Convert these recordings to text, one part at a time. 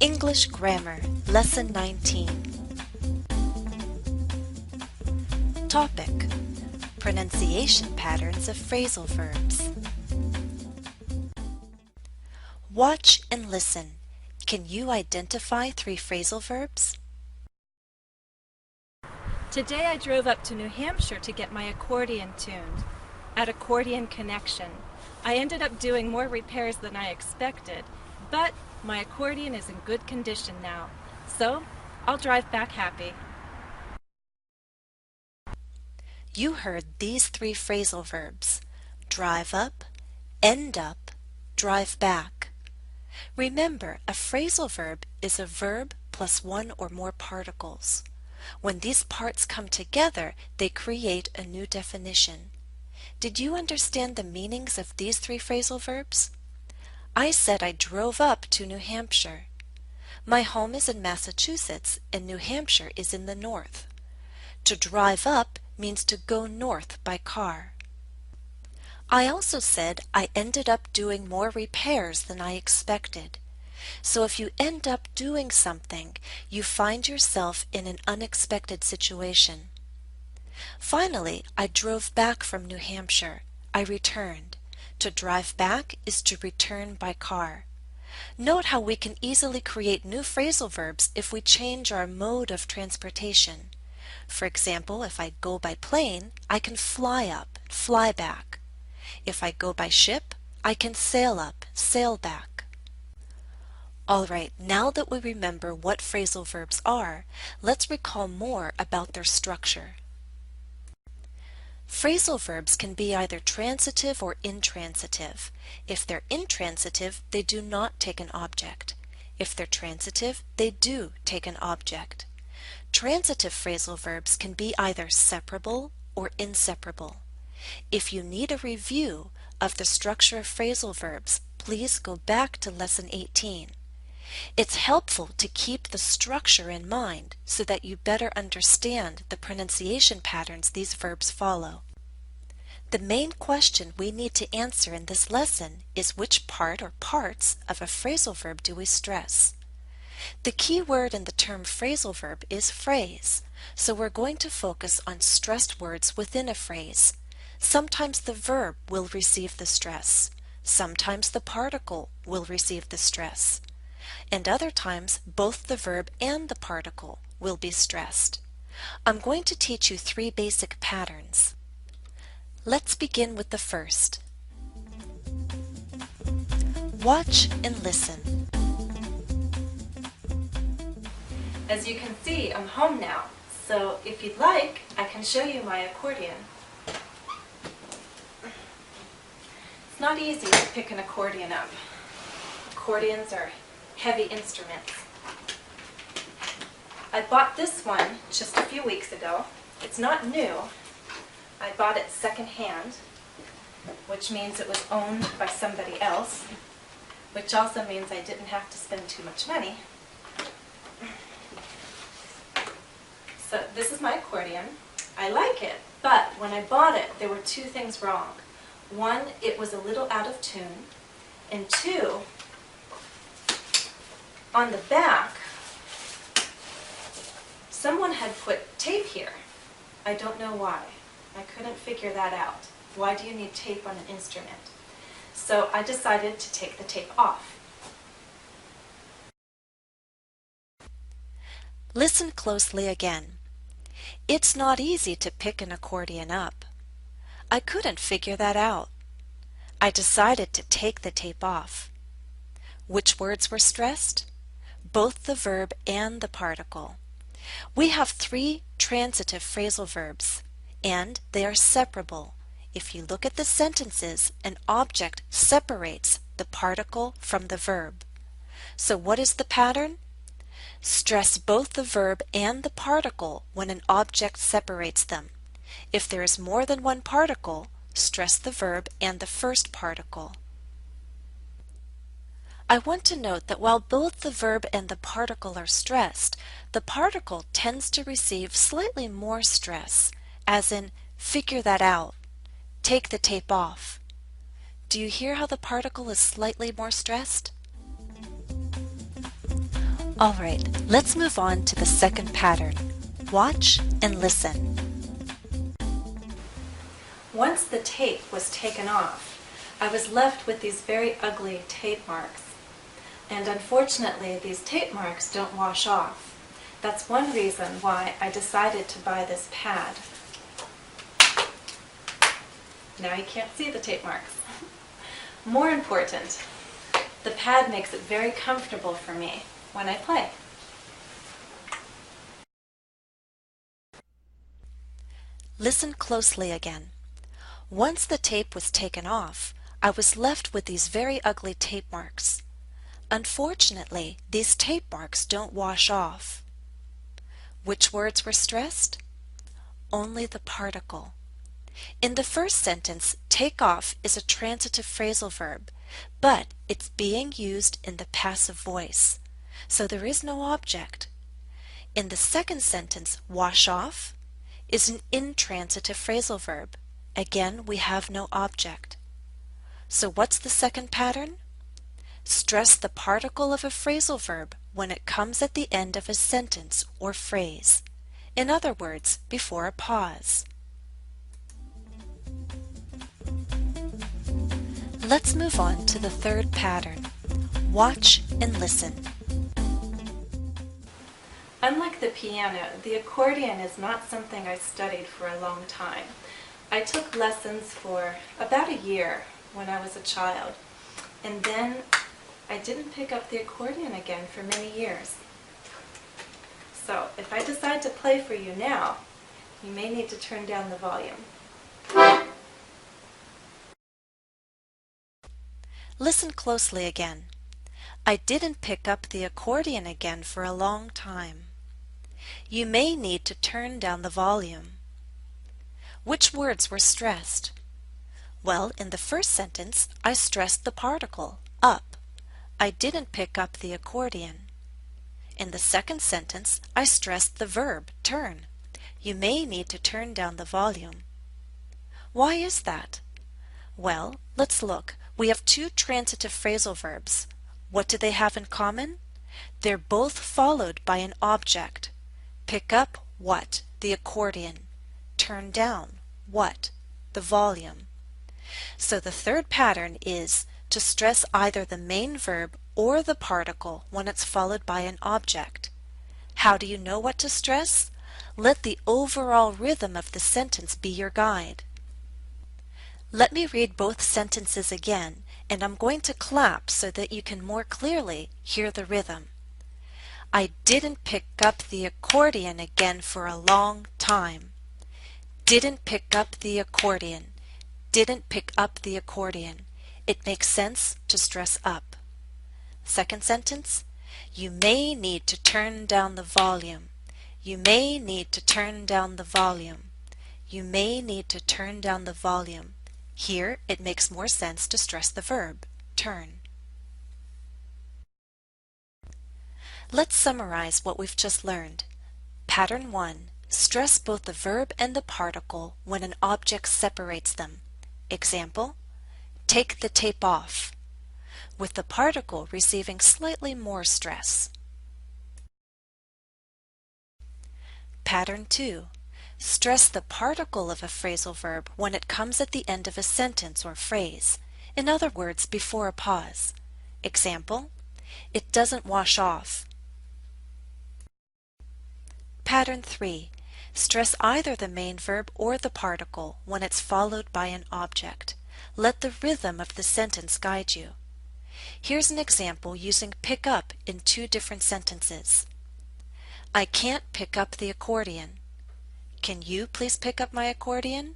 English Grammar, Lesson 19. Topic: Pronunciation patterns of phrasal verbs. Watch and listen. Can you identify 3 phrasal verbs? Today I drove up to New Hampshire to get my accordion tuned. At Accordion Connection, I ended up doing more repairs than I expected, but my accordion is in good condition now, so I'll drive back happy. You heard these 3 phrasal verbs: drive up, end up, drive back. Remember, a phrasal verb is a verb plus 1 or more particles. When these parts come together, they create a new definition. Did you understand the meanings of these 3 phrasal verbs? I said I drove up to New Hampshire. My home is in Massachusetts and New Hampshire is in the north. To drive up means to go north by car. I also said I ended up doing more repairs than I expected. So if you end up doing something, you find yourself in an unexpected situation. Finally, I drove back from New Hampshire. I returned. To drive back is to return by car. Note how we can easily create new phrasal verbs if we change our mode of transportation. For example, if I go by plane, I can fly up, fly back. If I go by ship, I can sail up, sail back. Alright, now that we remember what phrasal verbs are, let's recall more about their structure. Phrasal verbs can be either transitive or intransitive. If they're intransitive, they do not take an object. If they're transitive, they do take an object. Transitive phrasal verbs can be either separable or inseparable. If you need a review of the structure of phrasal verbs, please go back to Lesson 18. It's helpful to keep the structure in mind so that you better understand the pronunciation patterns these verbs follow. The main question we need to answer in this lesson is which part or parts of a phrasal verb do we stress? The key word in the term phrasal verb is phrase, so we're going to focus on stressed words within a phrase. Sometimes the verb will receive the stress. Sometimes the particle will receive the stress. And other times, both the verb and the particle will be stressed. I'm going to teach you 3 basic patterns. Let's begin with the first. Watch and listen. As you can see, I'm home now, so if you'd like, I can show you my accordion. It's not easy to pick an accordion up. Accordions are heavy instruments. I bought this one just a few weeks ago. It's not new. I bought it secondhand, which means it was owned by somebody else, which also means I didn't have to spend too much money. So this is my accordion. I like it, but when I bought it, there were 2 things wrong. 1, it was a little out of tune, and 2, on the back, someone had put tape here. I don't know why. I couldn't figure that out. Why do you need tape on an instrument? So I decided to take the tape off. Listen closely again. It's not easy to pick an accordion up. I couldn't figure that out. I decided to take the tape off. Which words were stressed? Both the verb and the particle. We have 3 transitive phrasal verbs, and they are separable. If you look at the sentences, an object separates the particle from the verb. So what is the pattern? Stress both the verb and the particle when an object separates them. If there is more than one particle, stress the verb and the first particle. I want to note that while both the verb and the particle are stressed, the particle tends to receive slightly more stress, as in figure that out, take the tape off. Do you hear how the particle is slightly more stressed? Alright, let's move on to the second pattern. Watch and listen. Once the tape was taken off, I was left with these very ugly tape marks. And unfortunately, these tape marks don't wash off. That's one reason why I decided to buy this pad. Now you can't see the tape marks. More important, the pad makes it very comfortable for me when I play. Listen closely again. Once the tape was taken off, I was left with these very ugly tape marks. Unfortunately, these tape marks don't wash off. Which words were stressed? Only the particle. In the first sentence, take off is a transitive phrasal verb, but it's being used in the passive voice, so there is no object. In the second sentence, wash off is an intransitive phrasal verb. Again, we have no object. So what's the second pattern? Stress the particle of a phrasal verb when it comes at the end of a sentence or phrase. In other words, before a pause. Let's move on to the third pattern. Watch and listen. Unlike the piano, the accordion is not something I studied for a long time. I took lessons for about a year when I was a child, and then I didn't pick up the accordion again for many years. So if I decide to play for you now, you may need to turn down the volume. Listen closely again. I didn't pick up the accordion again for a long time. You may need to turn down the volume. Which words were stressed? Well, in the first sentence, I stressed the particle, up. I didn't pick up the accordion. In the second sentence, I stressed the verb, turn. You may need to turn down the volume. Why is that? Well, let's look. We have two transitive phrasal verbs. What do they have in common? They're both followed by an object. Pick up what? The accordion. Turn down what? The volume. So the third pattern is to stress either the main verb or the particle when it's followed by an object. How do you know what to stress? Let the overall rhythm of the sentence be your guide. Let me read both sentences again, and I'm going to clap so that you can more clearly hear the rhythm. I didn't pick up the accordion again for a long time. Didn't pick up the accordion. Didn't pick up the accordion. It makes sense to stress up. Second sentence, you may need to turn down the volume. You may need to turn down the volume. You may need to turn down the volume. Here, it makes more sense to stress the verb, turn. Let's summarize what we've just learned. Pattern 1. Stress both the verb and the particle when an object separates them. Example, take the tape off, with the particle receiving slightly more stress. Pattern 2. Stress the particle of a phrasal verb when it comes at the end of a sentence or phrase. In other words, before a pause. Example, it doesn't wash off. Pattern 3. Stress either the main verb or the particle when it's followed by an object. Let the rhythm of the sentence guide you. Here's an example using pick up in two different sentences. I can't pick up the accordion. Can you please pick up my accordion?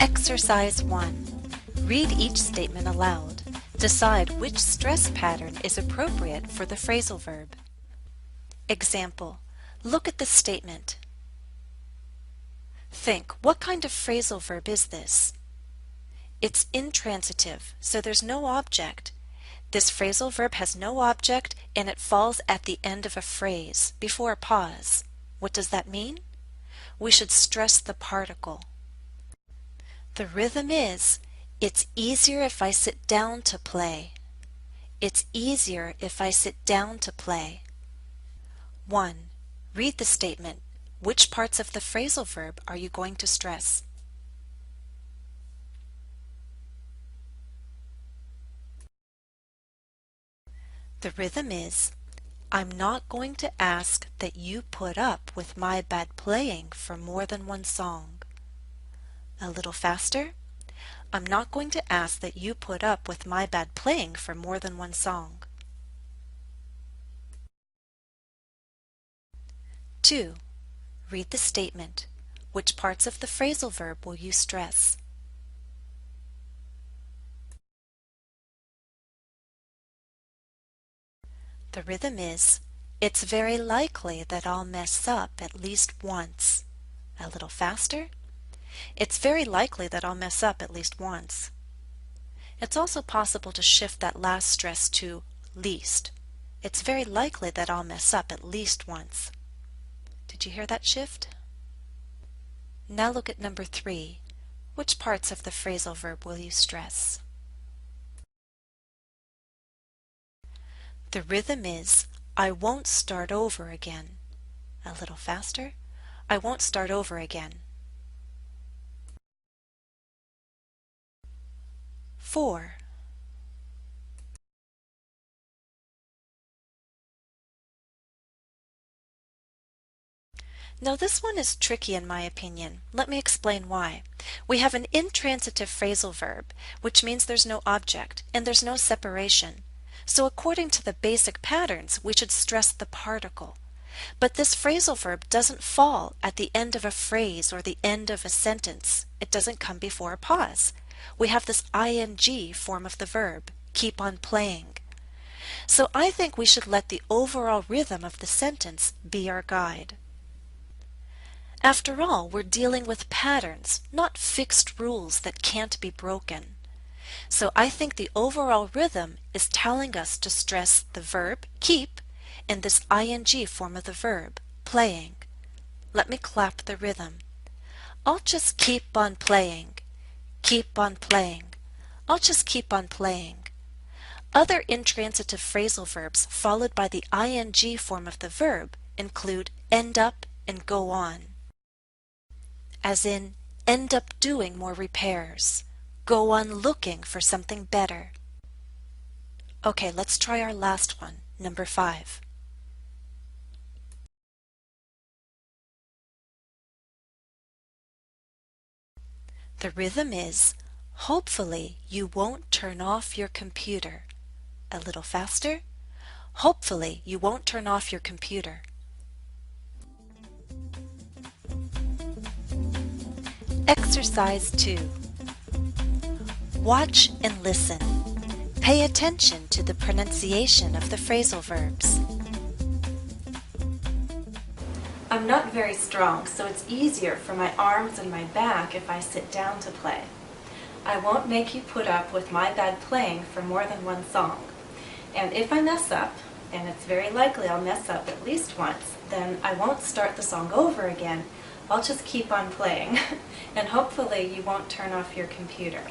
Exercise 1. Read each statement aloud. Decide which stress pattern is appropriate for the phrasal verb. Example, look at the statement. Think, what kind of phrasal verb is this? It's intransitive, so there's no object. This phrasal verb has no object and it falls at the end of a phrase, before a pause. What does that mean? We should stress the particle. The rhythm is, it's easier if I sit down to play. It's easier if I sit down to play. 1. Read the statement. Which parts of the phrasal verb are you going to stress? The rhythm is, I'm not going to ask that you put up with my bad playing for more than one song. A little faster. I'm not going to ask that you put up with my bad playing for more than one song. 2. Read the statement. Which parts of the phrasal verb will you stress? The rhythm is, it's very likely that I'll mess up at least once. A little faster. It's very likely that I'll mess up at least once. It's also possible to shift that last stress to least. It's very likely that I'll mess up at least once. Did you hear that shift? Now look at number 3. Which parts of the phrasal verb will you stress? The rhythm is, I won't start over again. A little faster. I won't start over again. 4. Now this one is tricky in my opinion. Let me explain why. We have an intransitive phrasal verb, which means there's no object and there's no separation. So according to the basic patterns, we should stress the particle. But this phrasal verb doesn't fall at the end of a phrase or the end of a sentence. It doesn't come before a pause. We have this ing form of the verb, keep on playing. So I think we should let the overall rhythm of the sentence be our guide. After all, we're dealing with patterns, not fixed rules that can't be broken. So I think the overall rhythm is telling us to stress the verb, keep, and this ing form of the verb, playing. Let me clap the rhythm. I'll just keep on playing. Keep on playing. I'll just keep on playing. Other intransitive phrasal verbs followed by the ing form of the verb include end up and go on. As in, end up doing more repairs. Go on looking for something better. Okay, let's try our last one, number 5. The rhythm is, hopefully you won't turn off your computer. A little faster. Hopefully you won't turn off your computer. Exercise 2. Watch and listen. Pay attention to the pronunciation of the phrasal verbs. I'm not very strong, so it's easier for my arms and my back if I sit down to play. I won't make you put up with my bad playing for more than one song. And if I mess up, and it's very likely I'll mess up at least once, then I won't start the song over again. I'll just keep on playing. And hopefully you won't turn off your computer.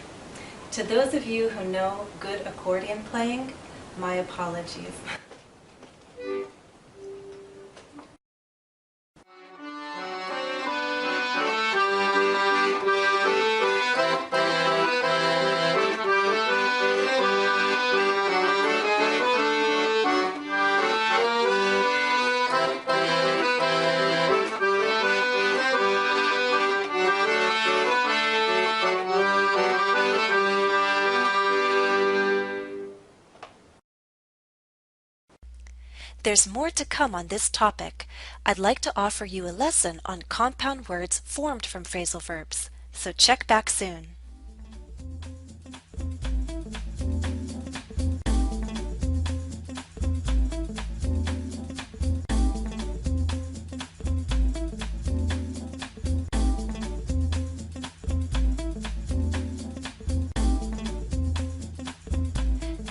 To those of you who know good accordion playing, my apologies. There's more to come on this topic. I'd like to offer you a lesson on compound words formed from phrasal verbs, so check back soon.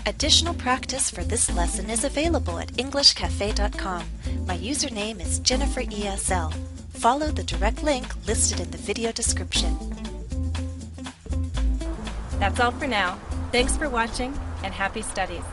Additional practice for this lesson is available at EnglishCafe.com. My username is JenniferESL. Follow the direct link listed in the video description. That's all for now. Thanks for watching and happy studies.